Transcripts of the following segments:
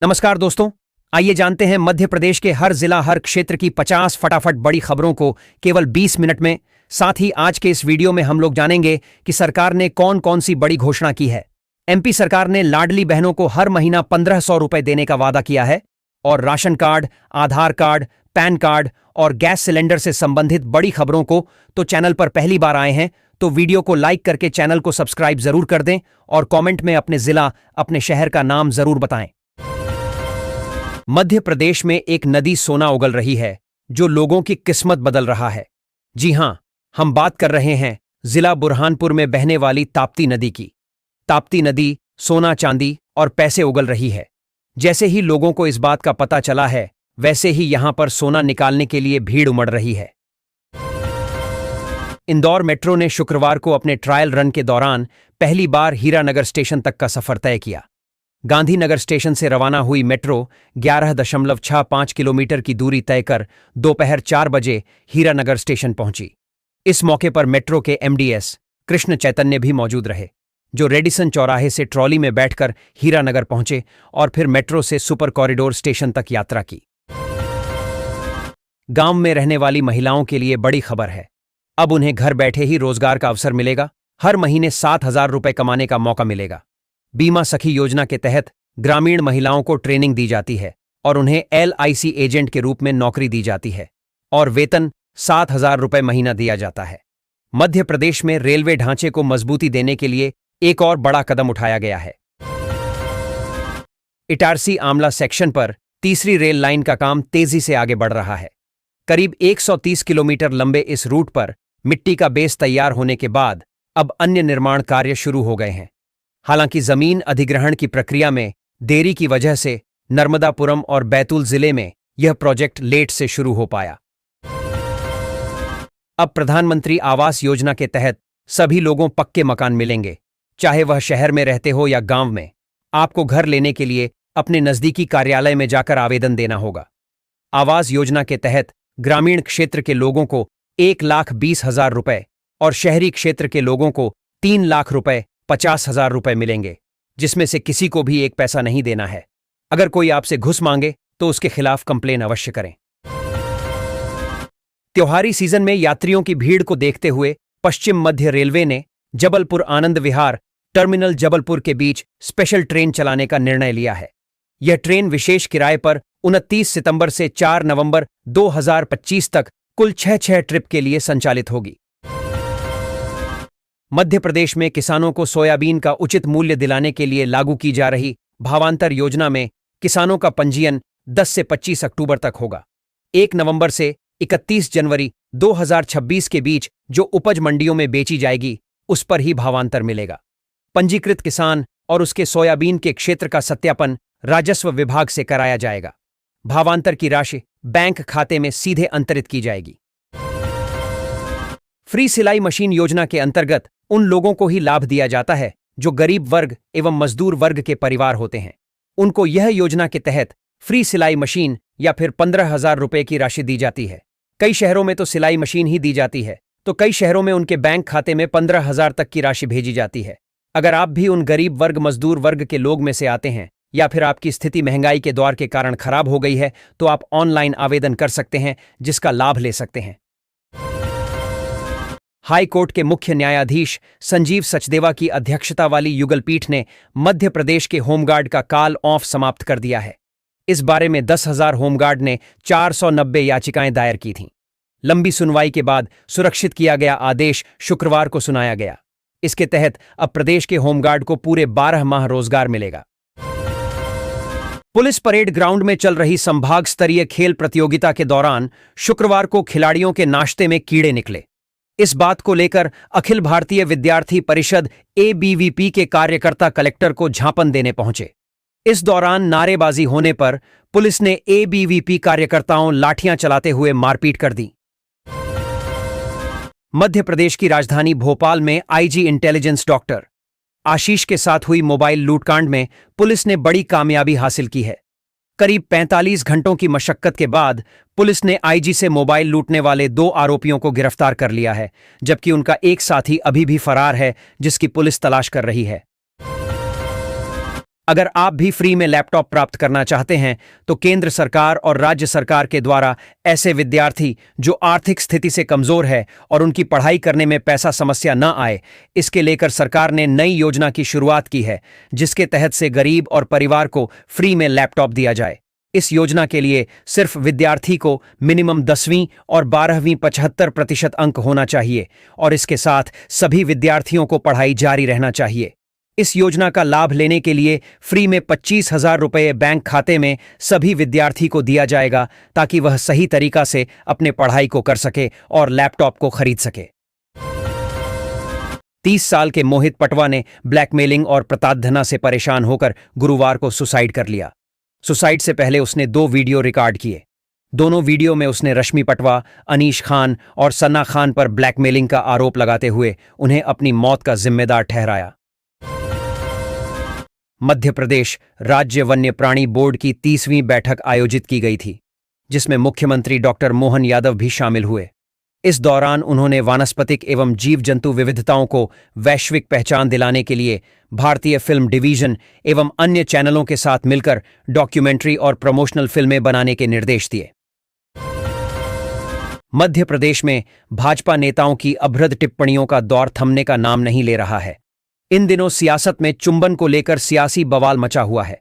नमस्कार दोस्तों, आइए जानते हैं मध्य प्रदेश के हर जिला हर क्षेत्र की 50 फटाफट बड़ी खबरों को केवल 20 मिनट में। साथ ही आज के इस वीडियो में हम लोग जानेंगे कि सरकार ने कौन कौन सी बड़ी घोषणा की है। एमपी सरकार ने लाडली बहनों को हर महीना 1500 रुपए देने का वादा किया है और राशन कार्ड, आधार कार्ड, पैन कार्ड और गैस सिलेंडर से संबंधित बड़ी खबरों को तो चैनल पर पहली बार आए हैं तो वीडियो को लाइक करके चैनल को सब्सक्राइब जरूर कर दें और कमेंट में अपने जिला, अपने शहर का नाम जरूर बताएं। मध्य प्रदेश में एक नदी सोना उगल रही है जो लोगों की किस्मत बदल रहा है। जी हां, हम बात कर रहे हैं जिला बुरहानपुर में बहने वाली ताप्ती नदी की। ताप्ती नदी सोना, चांदी और पैसे उगल रही है। जैसे ही लोगों को इस बात का पता चला है, वैसे ही यहां पर सोना निकालने के लिए भीड़ उमड़ रही है। इंदौर मेट्रो ने शुक्रवार को अपने ट्रायल रन के दौरान पहली बार हीरानगर स्टेशन तक का सफर तय किया। गांधीनगर स्टेशन से रवाना हुई मेट्रो 11.65 किलोमीटर की दूरी तय कर दोपहर 4 बजे हीरानगर स्टेशन पहुंची। इस मौके पर मेट्रो के एमडीएस कृष्ण चैतन्य भी मौजूद रहे, जो रेडिसन चौराहे से ट्रॉली में बैठकर हीरानगर पहुंचे और फिर मेट्रो से सुपर कॉरिडोर स्टेशन तक यात्रा की। गांव में रहने वाली महिलाओं के लिए बड़ी खबर है। अब उन्हें घर बैठे ही रोजगार का अवसर मिलेगा। हर महीने 7,000 रुपए कमाने का मौका मिलेगा। बीमा सखी योजना के तहत ग्रामीण महिलाओं को ट्रेनिंग दी जाती है और उन्हें LIC एजेंट के रूप में नौकरी दी जाती है और वेतन 7,000 रुपए महीना दिया जाता है। मध्य प्रदेश में रेलवे ढांचे को मजबूती देने के लिए एक और बड़ा कदम उठाया गया है। इटारसी आमला सेक्शन पर तीसरी रेल लाइन का काम तेजी से आगे बढ़ रहा है। करीब 130 किलोमीटर लंबे इस रूट पर मिट्टी का बेस तैयार होने के बाद अब अन्य निर्माण कार्य शुरू हो गए हैं। हालांकि जमीन अधिग्रहण की प्रक्रिया में देरी की वजह से नर्मदापुरम और बैतूल जिले में यह प्रोजेक्ट लेट से शुरू हो पाया। अब प्रधानमंत्री आवास योजना के तहत सभी लोगों पक्के मकान मिलेंगे, चाहे वह शहर में रहते हो या गांव में। आपको घर लेने के लिए अपने नजदीकी कार्यालय में जाकर आवेदन देना होगा। आवास योजना के तहत ग्रामीण क्षेत्र के लोगों को 1,20,000 रुपए और शहरी क्षेत्र के लोगों को 3 लाख रुपए 50,000 रुपए मिलेंगे, जिसमें से किसी को भी एक पैसा नहीं देना है। अगर कोई आपसे घुस मांगे तो उसके खिलाफ कंप्लेन अवश्य करें। त्योहारी सीजन में यात्रियों की भीड़ को देखते हुए पश्चिम मध्य रेलवे ने जबलपुर आनंद विहार टर्मिनल जबलपुर के बीच स्पेशल ट्रेन चलाने का निर्णय लिया है। यह ट्रेन विशेष किराए पर 29 सितंबर से 4 नवंबर 2025 तक कुल 6 ट्रिप के लिए संचालित होगी। मध्य प्रदेश में किसानों को सोयाबीन का उचित मूल्य दिलाने के लिए लागू की जा रही भावांतर योजना में किसानों का पंजीयन 10 से 25 अक्टूबर तक होगा। 1 नवंबर से 31 जनवरी 2026 के बीच जो उपज मंडियों में बेची जाएगी, उस पर ही भावांतर मिलेगा। पंजीकृत किसान और उसके सोयाबीन के क्षेत्र का सत्यापन राजस्व विभाग से कराया जाएगा। भावांतर की राशि बैंक खाते में सीधे अंतरित की जाएगी। फ्री सिलाई मशीन योजना के अंतर्गत उन लोगों को ही लाभ दिया जाता है जो गरीब वर्ग एवं मजदूर वर्ग के परिवार होते हैं। उनको यह योजना के तहत फ्री सिलाई मशीन या फिर 15,000 रुपए की राशि दी जाती है। कई शहरों में तो सिलाई मशीन ही दी जाती है, तो कई शहरों में उनके बैंक खाते में 15,000 तक की राशि भेजी जाती है। अगर आप भी उन गरीब वर्ग, मजदूर वर्ग के लोग में से आते हैं या फिर आपकी स्थिति महंगाई के दौर के कारण खराब हो गई है, तो आप ऑनलाइन आवेदन कर सकते हैं, जिसका लाभ ले सकते हैं। हाई कोर्ट के मुख्य न्यायाधीश संजीव सचदेवा की अध्यक्षता वाली युगल पीठ ने मध्य प्रदेश के होमगार्ड का कॉल ऑफ समाप्त कर दिया है। इस बारे में 10,000 होमगार्ड ने 490 याचिकाएं दायर की थीं। लंबी सुनवाई के बाद सुरक्षित किया गया आदेश शुक्रवार को सुनाया गया। इसके तहत अब प्रदेश के होमगार्ड को पूरे 12 माह रोजगार मिलेगा। पुलिस परेड ग्राउंड में चल रही संभाग स्तरीय खेल प्रतियोगिता के दौरान शुक्रवार को खिलाड़ियों के नाश्ते में कीड़े निकले। इस बात को लेकर अखिल भारतीय विद्यार्थी परिषद ABVP के कार्यकर्ता कलेक्टर को झांपन देने पहुंचे। इस दौरान नारेबाजी होने पर पुलिस ने ABVP कार्यकर्ताओं लाठियां चलाते हुए मारपीट कर दी। मध्य प्रदेश की राजधानी भोपाल में IG इंटेलिजेंस डॉक्टर आशीष के साथ हुई मोबाइल लूटकांड में पुलिस ने बड़ी कामयाबी हासिल की है। करीब 45 घंटों की मशक्कत के बाद पुलिस ने IG से मोबाइल लूटने वाले 2 आरोपियों को गिरफ्तार कर लिया है, जबकि उनका एक साथी अभी भी फरार है, जिसकी पुलिस तलाश कर रही है। अगर आप भी फ्री में लैपटॉप प्राप्त करना चाहते हैं तो केंद्र सरकार और राज्य सरकार के द्वारा ऐसे विद्यार्थी जो आर्थिक स्थिति से कमजोर है और उनकी पढ़ाई करने में पैसा समस्या न आए, इसके लेकर सरकार ने नई योजना की शुरुआत की है, जिसके तहत से गरीब और परिवार को फ्री में लैपटॉप दिया जाए। इस योजना के लिए सिर्फ विद्यार्थी को मिनिमम 10वीं और 12वीं 75% अंक होना चाहिए और इसके साथ सभी विद्यार्थियों को पढ़ाई जारी रहना चाहिए। इस योजना का लाभ लेने के लिए फ्री में 25,000 रुपये बैंक खाते में सभी विद्यार्थी को दिया जाएगा, ताकि वह सही तरीका से अपने पढ़ाई को कर सके और लैपटॉप को खरीद सके। 30 साल के मोहित पटवा ने ब्लैकमेलिंग और प्रताड़ना से परेशान होकर गुरुवार को सुसाइड कर लिया। सुसाइड से पहले उसने 2 वीडियो रिकॉर्ड किए। दोनों वीडियो में उसने रश्मि पटवा, अनीश खान और सन्ना खान पर ब्लैकमेलिंग का आरोप लगाते हुए उन्हें अपनी मौत का जिम्मेदार ठहराया। मध्य प्रदेश राज्य वन्य प्राणी बोर्ड की 30वीं बैठक आयोजित की गई थी, जिसमें मुख्यमंत्री डॉक्टर मोहन यादव भी शामिल हुए। इस दौरान उन्होंने वानस्पतिक एवं जीव जंतु विविधताओं को वैश्विक पहचान दिलाने के लिए भारतीय फिल्म डिवीजन एवं अन्य चैनलों के साथ मिलकर डॉक्यूमेंट्री और प्रमोशनल फिल्में बनाने के निर्देश दिए। मध्य प्रदेश में भाजपा नेताओं की अभद्र टिप्पणियों का दौर थमने का नाम नहीं ले रहा है। इन दिनों सियासत में चुंबन को लेकर सियासी बवाल मचा हुआ है।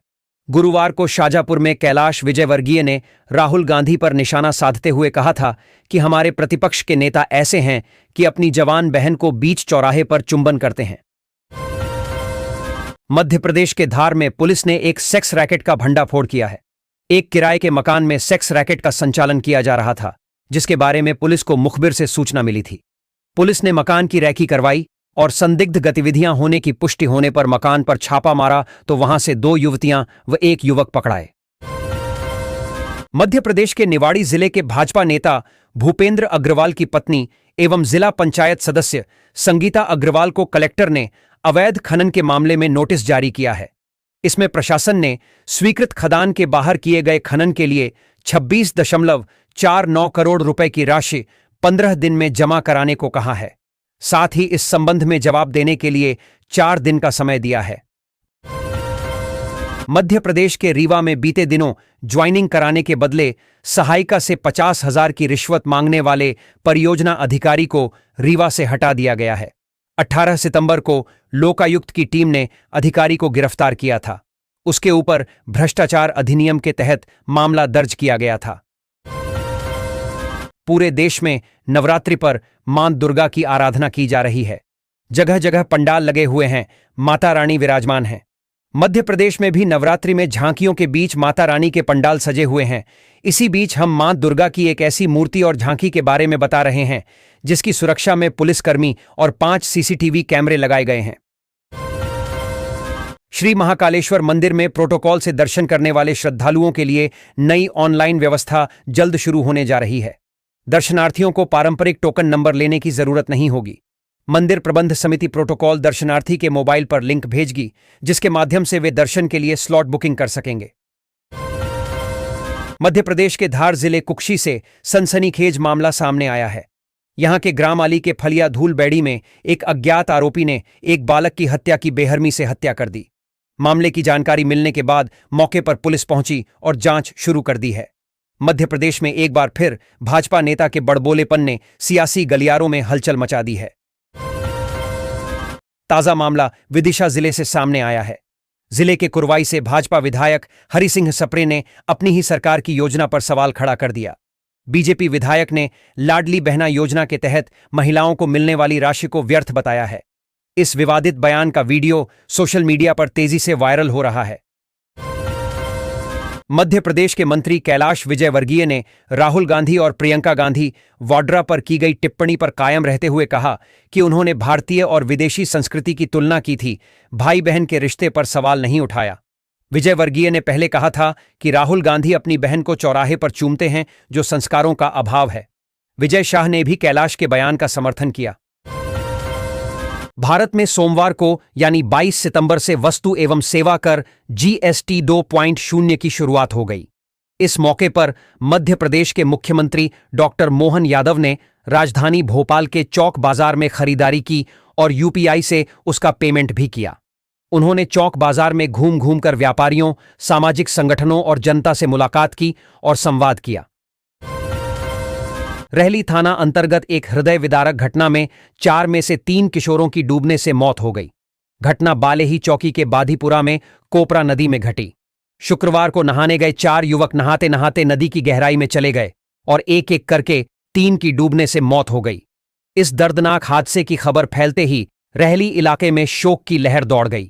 गुरुवार को शाजापुर में कैलाश विजयवर्गीय ने राहुल गांधी पर निशाना साधते हुए कहा था कि हमारे प्रतिपक्ष के नेता ऐसे हैं कि अपनी जवान बहन को बीच चौराहे पर चुंबन करते हैं। मध्य प्रदेश के धार में पुलिस ने एक सेक्स रैकेट का भंडाफोड़ किया है। एक किराए के मकान में सेक्स रैकेट का संचालन किया जा रहा था, जिसके बारे में पुलिस को मुखबिर से सूचना मिली थी। पुलिस ने मकान की रैकी करवाई और संदिग्ध गतिविधियां होने की पुष्टि होने पर मकान पर छापा मारा तो वहां से 2 युवतियां व 1 युवक पकड़ाए। मध्य प्रदेश के निवाड़ी जिले के भाजपा नेता भूपेंद्र अग्रवाल की पत्नी एवं जिला पंचायत सदस्य संगीता अग्रवाल को कलेक्टर ने अवैध खनन के मामले में नोटिस जारी किया है। इसमें प्रशासन ने स्वीकृत खदान के बाहर किए गए खनन के लिए 26.49 करोड़ रुपए की राशि 15 दिन में जमा कराने को कहा है। साथ ही इस संबंध में जवाब देने के लिए 4 दिन का समय दिया है। मध्य प्रदेश के रीवा में बीते दिनों ज्वाइनिंग कराने के बदले सहायिका से 50,000 की रिश्वत मांगने वाले परियोजना अधिकारी को रीवा से हटा दिया गया है। 18 सितंबर को लोकायुक्त की टीम ने अधिकारी को गिरफ्तार किया था। उसके ऊपर भ्रष्टाचार अधिनियम के तहत मामला दर्ज किया गया था। पूरे देश में नवरात्रि पर मां दुर्गा की आराधना की जा रही है। जगह जगह पंडाल लगे हुए हैं, माता रानी विराजमान हैं। मध्य प्रदेश में भी नवरात्रि में झांकियों के बीच माता रानी के पंडाल सजे हुए हैं। इसी बीच हम मां दुर्गा की एक ऐसी मूर्ति और झांकी के बारे में बता रहे हैं जिसकी सुरक्षा में पुलिसकर्मी और 5 सीसीटीवी कैमरे लगाए गए हैं। श्री महाकालेश्वर मंदिर में प्रोटोकॉल से दर्शन करने वाले श्रद्धालुओं के लिए नई ऑनलाइन व्यवस्था जल्द शुरू होने जा रही है। दर्शनार्थियों को पारंपरिक टोकन नंबर लेने की जरूरत नहीं होगी। मंदिर प्रबंध समिति प्रोटोकॉल दर्शनार्थी के मोबाइल पर लिंक भेजेगी, जिसके माध्यम से वे दर्शन के लिए स्लॉट बुकिंग कर सकेंगे। मध्य प्रदेश के धार जिले कुक्षी से सनसनीखेज मामला सामने आया है। यहां के ग्राम आली के फलिया धूल बैड़ी में एक अज्ञात आरोपी ने एक बालक की हत्या की बेरहमी से हत्या कर दी। मामले की जानकारी मिलने के बाद मौके पर पुलिस पहुंची और जांच शुरू कर दी है। मध्य प्रदेश में एक बार फिर भाजपा नेता के बड़बोलेपन ने सियासी गलियारों में हलचल मचा दी है। ताजा मामला विदिशा जिले से सामने आया है। जिले के कुरवाई से भाजपा विधायक हरि सिंह सप्रे ने अपनी ही सरकार की योजना पर सवाल खड़ा कर दिया। बीजेपी विधायक ने लाडली बहना योजना के तहत महिलाओं को मिलने वाली राशि को व्यर्थ बताया है। इस विवादित बयान का वीडियो सोशल मीडिया पर तेजी से वायरल हो रहा है। मध्य प्रदेश के मंत्री कैलाश विजयवर्गीय ने राहुल गांधी और प्रियंका गांधी वाड्रा पर की गई टिप्पणी पर कायम रहते हुए कहा कि उन्होंने भारतीय और विदेशी संस्कृति की तुलना की थी, भाई बहन के रिश्ते पर सवाल नहीं उठाया। विजयवर्गीय ने पहले कहा था कि राहुल गांधी अपनी बहन को चौराहे पर चूमते हैं, जो संस्कारों का अभाव है। विजय शाह ने भी कैलाश के बयान का समर्थन किया। भारत में सोमवार को यानी 22 सितंबर से वस्तु एवं सेवा कर जीएसटी 2.0 की शुरुआत हो गई। इस मौके पर मध्य प्रदेश के मुख्यमंत्री डॉक्टर मोहन यादव ने राजधानी भोपाल के चौक बाजार में खरीदारी की और यूपीआई से उसका पेमेंट भी किया। उन्होंने चौक बाजार में घूम घूम कर व्यापारियों, सामाजिक संगठनों और जनता से मुलाकात की और संवाद किया। रहली थाना अंतर्गत एक हृदय विदारक घटना में 4 में से 3 किशोरों की डूबने से मौत हो गई। घटना बालेही चौकी के बाधीपुरा में कोपरा नदी में घटी। शुक्रवार को नहाने गए 4 युवक नहाते नहाते नदी की गहराई में चले गए और एक एक करके 3 की डूबने से मौत हो गई। इस दर्दनाक हादसे की खबर फैलते ही रहली इलाके में शोक की लहर दौड़ गई।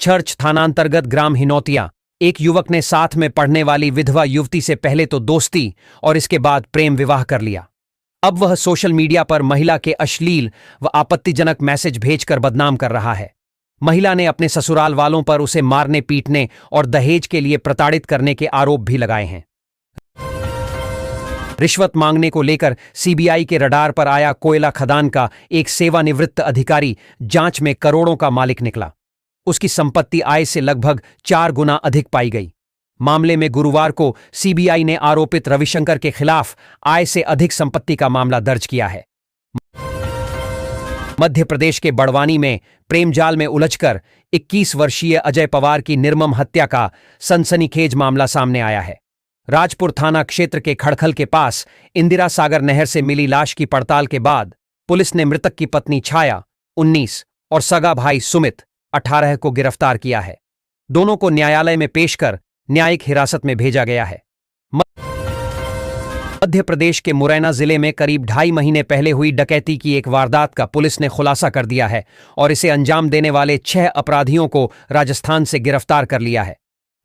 चर्च थानांतर्गत ग्राम हिनौतिया एक युवक ने साथ में पढ़ने वाली विधवा युवती से पहले तो दोस्ती और इसके बाद प्रेम विवाह कर लिया। अब वह सोशल मीडिया पर महिला के अश्लील व आपत्तिजनक मैसेज भेजकर बदनाम कर रहा है। महिला ने अपने ससुराल वालों पर उसे मारने पीटने और दहेज के लिए प्रताड़ित करने के आरोप भी लगाए हैं। रिश्वत मांगने को लेकर सीबीआई के रडार पर आया कोयला खदान का एक सेवानिवृत्त अधिकारी जांच में करोड़ों का मालिक निकला। उसकी संपत्ति आय से लगभग 4 गुना अधिक पाई गई। मामले में गुरुवार को सीबीआई ने आरोपित रविशंकर के खिलाफ आय से अधिक संपत्ति का मामला दर्ज किया है। मध्य प्रदेश के बड़वानी में प्रेमजाल में उलझकर 21 वर्षीय अजय पवार की निर्मम हत्या का सनसनीखेज मामला सामने आया है। राजपुर थाना क्षेत्र के खड़खल के पास इंदिरा सागर नहर से मिली लाश की पड़ताल के बाद पुलिस ने मृतक की पत्नी छाया 19 और सगा भाई सुमित 18 को गिरफ्तार किया है। दोनों को न्यायालय में पेश कर न्यायिक हिरासत में भेजा गया है। मध्य प्रदेश के मुरैना जिले में करीब 2.5 महीने पहले हुई डकैती की एक वारदात का पुलिस ने खुलासा कर दिया है और इसे अंजाम देने वाले 6 अपराधियों को राजस्थान से गिरफ्तार कर लिया है।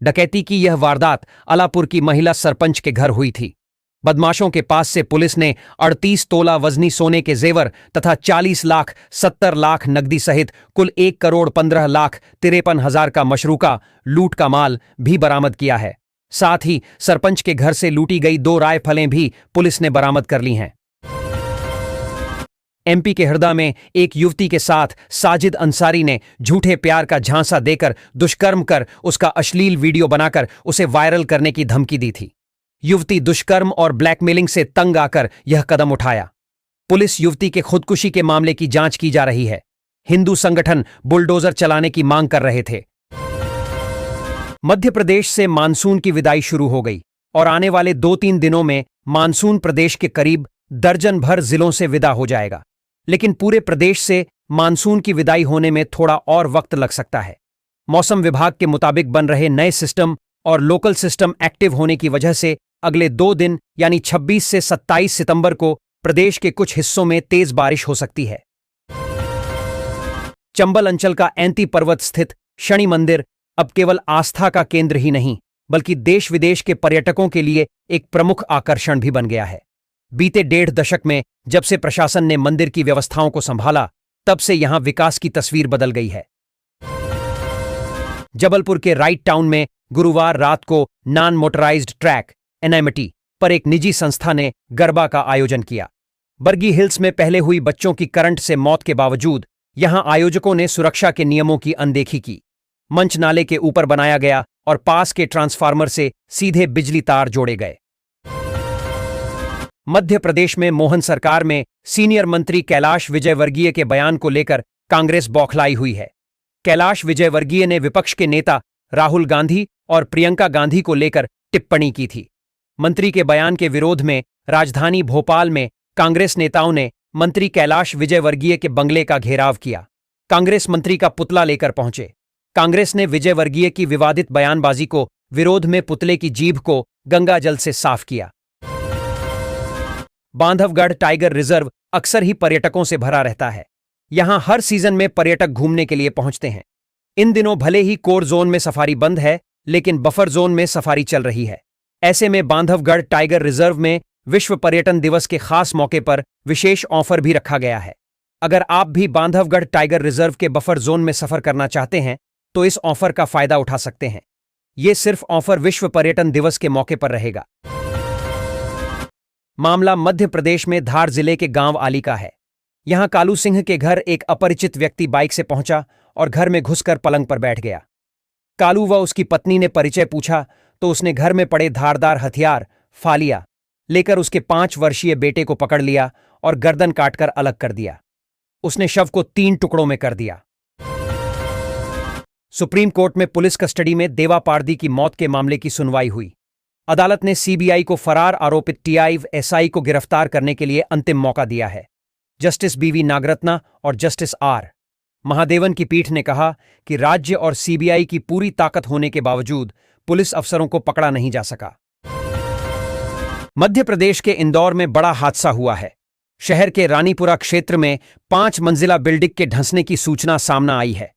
डकैती की यह वारदात अलापुर की महिला सरपंच के घर हुई थी। बदमाशों के पास से पुलिस ने 38 तोला वजनी सोने के जेवर तथा 40 लाख 70 लाख नकदी सहित कुल 1 करोड़ 15 लाख 53 हजार का मशरूका लूट का माल भी बरामद किया है। साथ ही सरपंच के घर से लूटी गई 2 रायफलें भी पुलिस ने बरामद कर ली हैं। एमपी के हरदा में एक युवती के साथ साजिद अंसारी ने झूठे प्यार का झांसा देकर दुष्कर्म कर उसका अश्लील वीडियो बनाकर उसे वायरल करने की धमकी दी थी। युवती दुष्कर्म और ब्लैकमेलिंग से तंग आकर यह कदम उठाया। पुलिस युवती के खुदकुशी के मामले की जांच की जा रही है। हिंदू संगठन बुलडोजर चलाने की मांग कर रहे थे। मध्य प्रदेश से मानसून की विदाई शुरू हो गई और आने वाले 2-3 दिनों में मानसून प्रदेश के करीब दर्जन भर जिलों से विदा हो जाएगा। लेकिन पूरे प्रदेश से मानसून की विदाई होने में थोड़ा और वक्त लग सकता है। मौसम विभाग के मुताबिक बन रहे नए सिस्टम और लोकल सिस्टम एक्टिव होने की वजह से अगले 2 दिन यानी 26 से 27 सितंबर को प्रदेश के कुछ हिस्सों में तेज बारिश हो सकती है। चंबल अंचल का ऐंती पर्वत स्थित शनि मंदिर अब केवल आस्था का केंद्र ही नहीं बल्कि देश विदेश के पर्यटकों के लिए एक प्रमुख आकर्षण भी बन गया है। बीते 1.5 दशक में जब से प्रशासन ने मंदिर की व्यवस्थाओं को संभाला तब से यहां विकास की तस्वीर बदल गई है। जबलपुर के राइट टाउन में गुरुवार रात को नॉन मोटराइज्ड ट्रैक एनएमटी पर एक निजी संस्था ने गरबा का आयोजन किया। बर्गी हिल्स में पहले हुई बच्चों की करंट से मौत के बावजूद यहां आयोजकों ने सुरक्षा के नियमों की अनदेखी की। मंच नाले के ऊपर बनाया गया और पास के ट्रांसफार्मर से सीधे बिजली तार जोड़े गए। मध्य प्रदेश में मोहन सरकार में सीनियर मंत्री कैलाश विजयवर्गीय के बयान को लेकर कांग्रेस बौखलाई हुई है। कैलाश विजयवर्गीय ने विपक्ष के नेता राहुल गांधी और प्रियंका गांधी को लेकर टिप्पणी की थी। मंत्री के बयान के विरोध में राजधानी भोपाल में कांग्रेस नेताओं ने मंत्री कैलाश विजयवर्गीय के बंगले का घेराव किया। कांग्रेस मंत्री का पुतला लेकर पहुंचे। कांग्रेस ने विजयवर्गीय की विवादित बयानबाजी को विरोध में पुतले की जीभ को गंगाजल से साफ किया। बांधवगढ़ टाइगर रिजर्व अक्सर ही पर्यटकों से भरा रहता है। यहां हर सीजन में पर्यटक घूमने के लिए पहुंचते हैं। इन दिनों भले ही कोर जोन में सफारी बंद है लेकिन बफर जोन में सफारी चल रही है। ऐसे में बांधवगढ़ टाइगर रिजर्व में विश्व पर्यटन दिवस के खास मौके पर विशेष ऑफर भी रखा गया है। अगर आप भी बांधवगढ़ टाइगर रिजर्व के बफर जोन में सफर करना चाहते हैं तो इस ऑफर का फायदा उठा सकते हैं। यह सिर्फ ऑफर विश्व पर्यटन दिवस के मौके पर रहेगा। मामला मध्य प्रदेश में धार जिले के गांव आली का है। यहां कालू सिंह के घर एक अपरिचित व्यक्ति बाइक से पहुंचा और घर में घुसकर पलंग पर बैठ गया। कालू व उसकी पत्नी ने परिचय पूछा तो उसने घर में पड़े धारदार हथियार फालिया लेकर उसके 5 वर्षीय बेटे को पकड़ लिया और गर्दन काटकर अलग कर दिया। उसने शव को 3 टुकड़ों में कर दिया। सुप्रीम कोर्ट में पुलिस कस्टडी में देवा पारदी की मौत के मामले की सुनवाई हुई। अदालत ने सीबीआई को फरार आरोपित टीआई एसआई को गिरफ्तार करने के लिए अंतिम मौका दिया है। जस्टिस बीवी नागरत्ना और जस्टिस आर महादेवन की पीठ ने कहा कि राज्य और सीबीआई की पूरी ताकत होने के बावजूद पुलिस अफसरों को पकड़ा नहीं जा सका। मध्य प्रदेश के इंदौर में बड़ा हादसा हुआ है। शहर के रानीपुरा क्षेत्र में 5 मंजिला बिल्डिंग के धंसने की सूचना सामने आई है।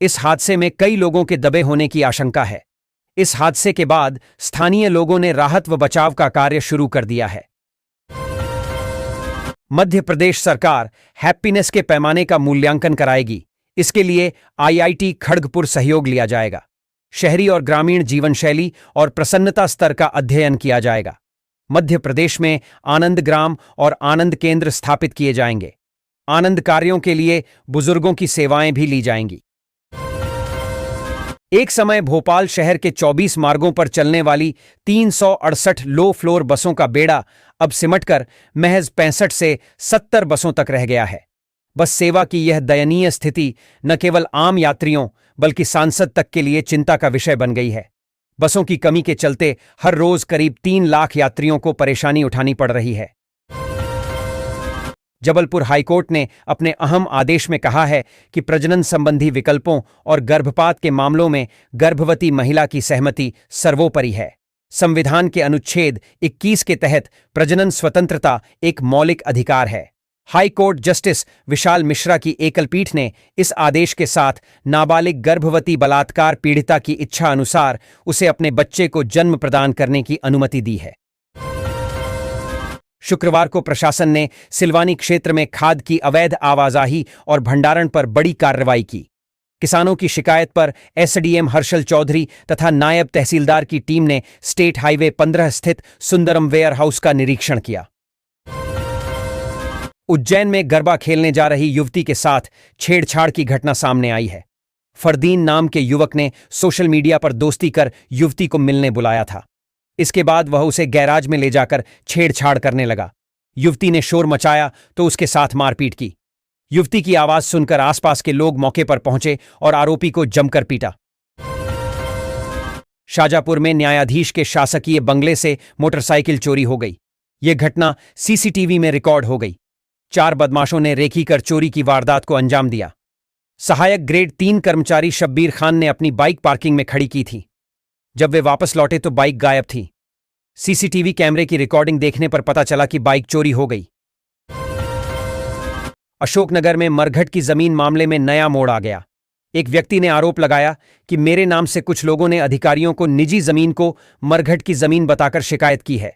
इस हादसे में कई लोगों के दबे होने की आशंका है। इस हादसे के बाद स्थानीय लोगों ने राहत व बचाव का कार्य शुरू कर दिया है। मध्य प्रदेश सरकार हैप्पीनेस के पैमाने का मूल्यांकन कराएगी। इसके लिए आईआईटी खड़गपुर सहयोग लिया जाएगा। शहरी और ग्रामीण जीवन शैली और प्रसन्नता स्तर का अध्ययन किया जाएगा। मध्य प्रदेश में आनंद ग्राम और आनंद केंद्र स्थापित किए जाएंगे। आनंद कार्यों के लिए बुजुर्गों की सेवाएं भी ली जाएंगी। एक समय भोपाल शहर के 24 मार्गों पर चलने वाली 368 लो फ्लोर बसों का बेड़ा अब सिमटकर महज 65 से 70 बसों तक रह गया है। बस सेवा की यह दयनीय स्थिति न केवल आम यात्रियों बल्कि सांसद तक के लिए चिंता का विषय बन गई है। बसों की कमी के चलते हर रोज करीब 3 लाख यात्रियों को परेशानी उठानी पड़ रही है। जबलपुर हाईकोर्ट ने अपने अहम आदेश में कहा है कि प्रजनन संबंधी विकल्पों और गर्भपात के मामलों में गर्भवती महिला की सहमति सर्वोपरि है। संविधान के अनुच्छेद 21 के तहत प्रजनन स्वतंत्रता एक मौलिक अधिकार है। High court justice Vishal Mishra की एकल पीठ ने इस आदेश के साथ नाबालिग गर्भवती बलात्कार पीड़िता की इच्छा अनुसार उसे अपने बच्चे को जन्म प्रदान करने की अनुमति दी है। शुक्रवार को प्रशासन ने सिलवानी क्षेत्र में खाद की अवैध आवाजाही और भंडारण पर बड़ी कार्रवाई की। किसानों की शिकायत पर एसडीएम हर्षल चौधरी तथा नायब तहसीलदार की टीम ने स्टेट हाईवे 15 स्थित सुंदरम वेयर हाउस का निरीक्षण किया। उज्जैन में गरबा खेलने जा रही युवती के साथ छेड़छाड़ की घटना सामने आई है। फरदीन नाम के युवक ने सोशल मीडिया पर दोस्ती कर युवती को मिलने बुलाया था। इसके बाद वह उसे गैराज में ले जाकर छेड़छाड़ करने लगा। युवती ने शोर मचाया तो उसके साथ मारपीट की। युवती की आवाज सुनकर आसपास के लोग मौके पर पहुंचे और आरोपी को जमकर पीटा। शाजापुर में न्यायाधीश के शासकीय बंगले से मोटरसाइकिल चोरी हो गई। यह घटना सीसीटीवी में रिकॉर्ड हो गई। 4 बदमाशों ने रेकी कर चोरी की वारदात को अंजाम दिया। सहायक ग्रेड 3 कर्मचारी शब्बीर खान ने अपनी बाइक पार्किंग में खड़ी की थी। जब वे वापस लौटे तो बाइक गायब थी। सीसीटीवी कैमरे की रिकॉर्डिंग देखने पर पता चला कि बाइक चोरी हो गई। अशोकनगर में मरघट की जमीन मामले में नया मोड़ आ गया। एक व्यक्ति ने आरोप लगाया कि मेरे नाम से कुछ लोगों ने अधिकारियों को निजी जमीन को मरघट की जमीन बताकर शिकायत की है।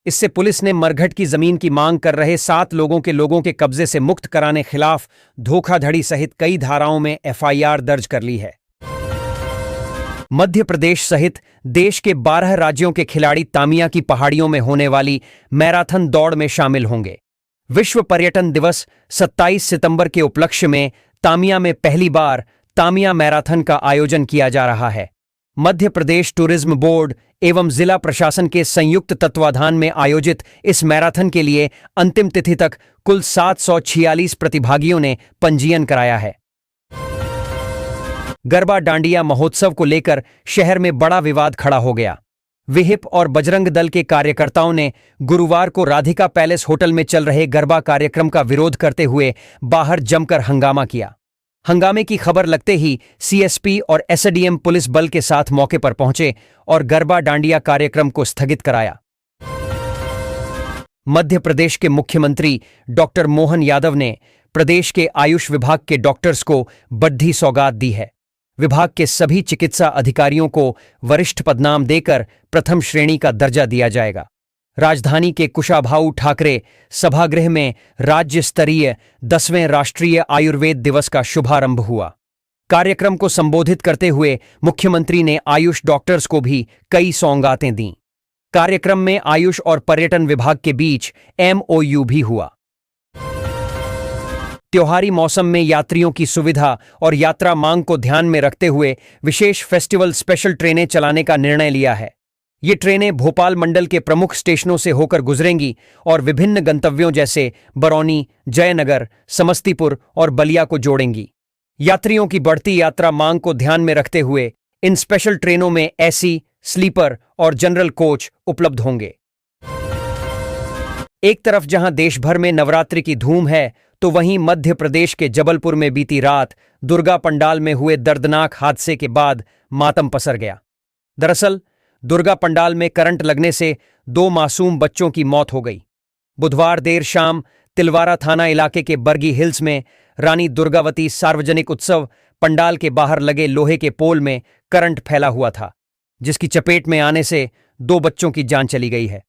इससे पुलिस ने मरघट की जमीन की मांग कर रहे 7 लोगों के कब्जे से मुक्त कराने खिलाफ धोखाधड़ी सहित कई धाराओं में एफआईआर दर्ज कर ली है। मध्य प्रदेश सहित देश के 12 राज्यों के खिलाड़ी तामिया की पहाड़ियों में होने वाली मैराथन दौड़ में शामिल होंगे। विश्व पर्यटन दिवस 27 सितंबर के उपलक्ष्य में तामिया में पहली बार तामिया मैराथन का आयोजन किया जा रहा है। मध्य प्रदेश टूरिज्म बोर्ड एवं जिला प्रशासन के संयुक्त तत्वाधान में आयोजित इस मैराथन के लिए अंतिम तिथि तक कुल 746 प्रतिभागियों ने पंजीयन कराया है। गरबा डांडिया महोत्सव को लेकर शहर में बड़ा विवाद खड़ा हो गया। विहिप और बजरंग दल के कार्यकर्ताओं ने गुरुवार को राधिका पैलेस होटल में चल रहे गरबा कार्यक्रम का विरोध करते हुए बाहर जमकर हंगामा किया। हंगामे की खबर लगते ही सीएसपी और एसडीएम पुलिस बल के साथ मौके पर पहुंचे और गरबा डांडिया कार्यक्रम को स्थगित कराया। मध्य प्रदेश के मुख्यमंत्री डॉक्टर मोहन यादव ने प्रदेश के आयुष विभाग के डॉक्टर्स को बड़ी सौगात दी है। विभाग के सभी चिकित्सा अधिकारियों को वरिष्ठ पदनाम देकर प्रथम श्रेणी का दर्जा दिया जाएगा। राजधानी के कुशाभाऊ ठाकरे सभागृह में राज्य स्तरीय 10वें राष्ट्रीय आयुर्वेद दिवस का शुभारंभ हुआ। कार्यक्रम को संबोधित करते हुए मुख्यमंत्री ने आयुष डॉक्टर्स को भी कई सौगातें दीं। कार्यक्रम में आयुष और पर्यटन विभाग के बीच एमओयू भी हुआ। त्योहारी मौसम में यात्रियों की सुविधा और यात्रा मांग को ध्यान में रखते हुए विशेष फेस्टिवल स्पेशल ट्रेनें चलाने का निर्णय लिया है। ये ट्रेनें भोपाल मंडल के प्रमुख स्टेशनों से होकर गुजरेंगी और विभिन्न गंतव्यों जैसे बरौनी, जयनगर, समस्तीपुर और बलिया को जोड़ेंगी। यात्रियों की बढ़ती यात्रा मांग को ध्यान में रखते हुए इन स्पेशल ट्रेनों में एसी, स्लीपर और जनरल कोच उपलब्ध होंगे। एक तरफ जहां देश भर में नवरात्रि की धूम है, तो वहीं मध्य प्रदेश के जबलपुर में बीती रात दुर्गा पंडाल में हुए दर्दनाक हादसे के बाद मातम पसर गया। दरअसल दुर्गा पंडाल में करंट लगने से 2 मासूम बच्चों की मौत हो गई। बुधवार देर शाम तिलवारा थाना इलाके के बरगी हिल्स में रानी दुर्गावती सार्वजनिक उत्सव पंडाल के बाहर लगे लोहे के पोल में करंट फैला हुआ था, जिसकी चपेट में आने से 2 बच्चों की जान चली गई है।